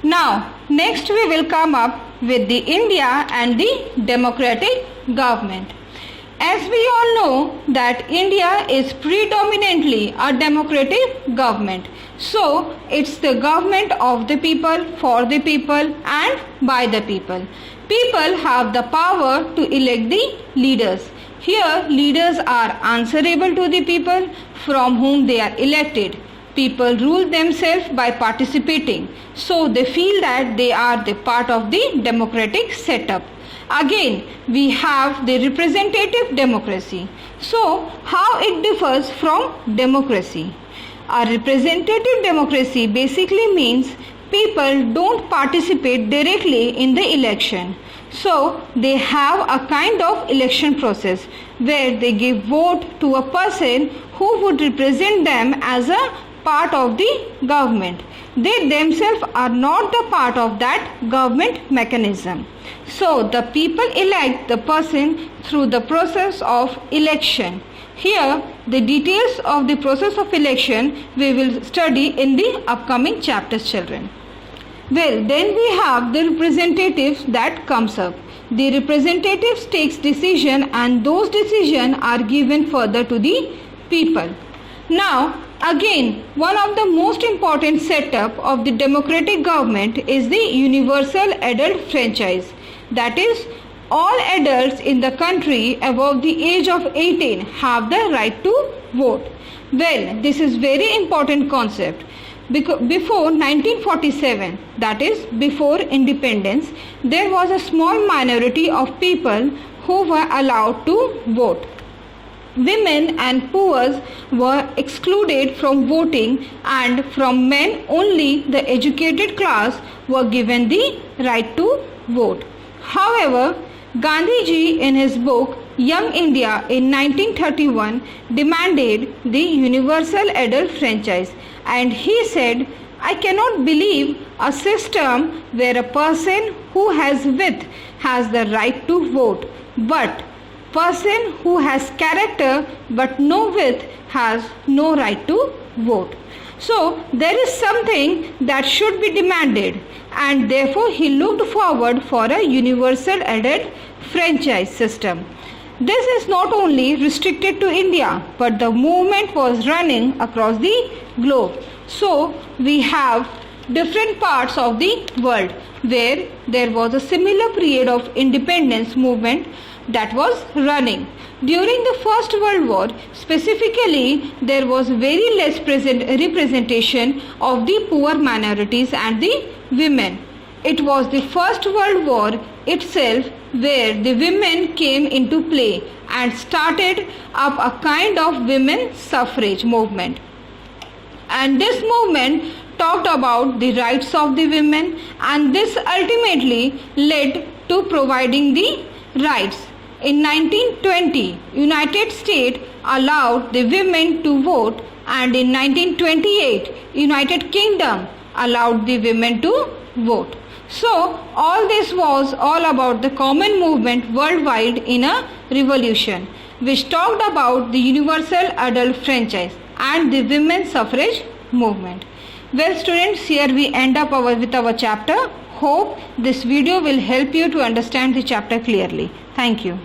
Now, next we will come up with the India and the democratic government. As we all know that India is predominantly a democratic government. So, it's the government of the people, for the people and by the people. People have the power to elect the leaders. Here, leaders are answerable to the people from whom they are elected. People rule themselves by participating. So, they feel that they are the part of the democratic setup. Again, we have the representative democracy. So, how it differs from democracy? A representative democracy basically means people don't participate directly in the election. So, they have a kind of election process where they give vote to a person who would represent them as a part of the government. They themselves are not the part of that government mechanism. So, the people elect the person through the process of election. Here, the details of the process of election we will study in the upcoming chapters, children. Well, then we have the representatives that comes up. The representatives takes decision and those decisions are given further to the people. Now, again, one of the most important setup of the democratic government is the universal adult franchise. That is, all adults in the country above the age of 18 have the right to vote. Well, this is very important concept. Before 1947, that is before independence, there was a small minority of people who were allowed to vote. Women and poor were excluded from voting, and from men only the educated class were given the right to vote. However, Gandhiji in his book Young India in 1931 demanded the universal adult franchise, and he said, "I cannot believe a system where a person who has wit has the right to vote, but person who has character but no wit has no right to vote." So, there is something that should be demanded, and therefore he looked forward for a universal adult franchise system. This is not only restricted to India, but the movement was running across the globe. So, we have different parts of the world where there was a similar period of independence movement that was running. During the First World War, specifically, there was very less representation of the poor minorities and the women. It was the First World War itself where the women came into play and started up a kind of women suffrage movement. And this movement talked about the rights of the women, and this ultimately led to providing the rights. In 1920, United States allowed the women to vote, and in 1928, United Kingdom allowed the women to vote. So, all this was all about the common movement worldwide in a revolution, which talked about the universal adult franchise and the women's suffrage movement. Well, students, here we end up with our chapter. Hope this video will help you to understand the chapter clearly. Thank you.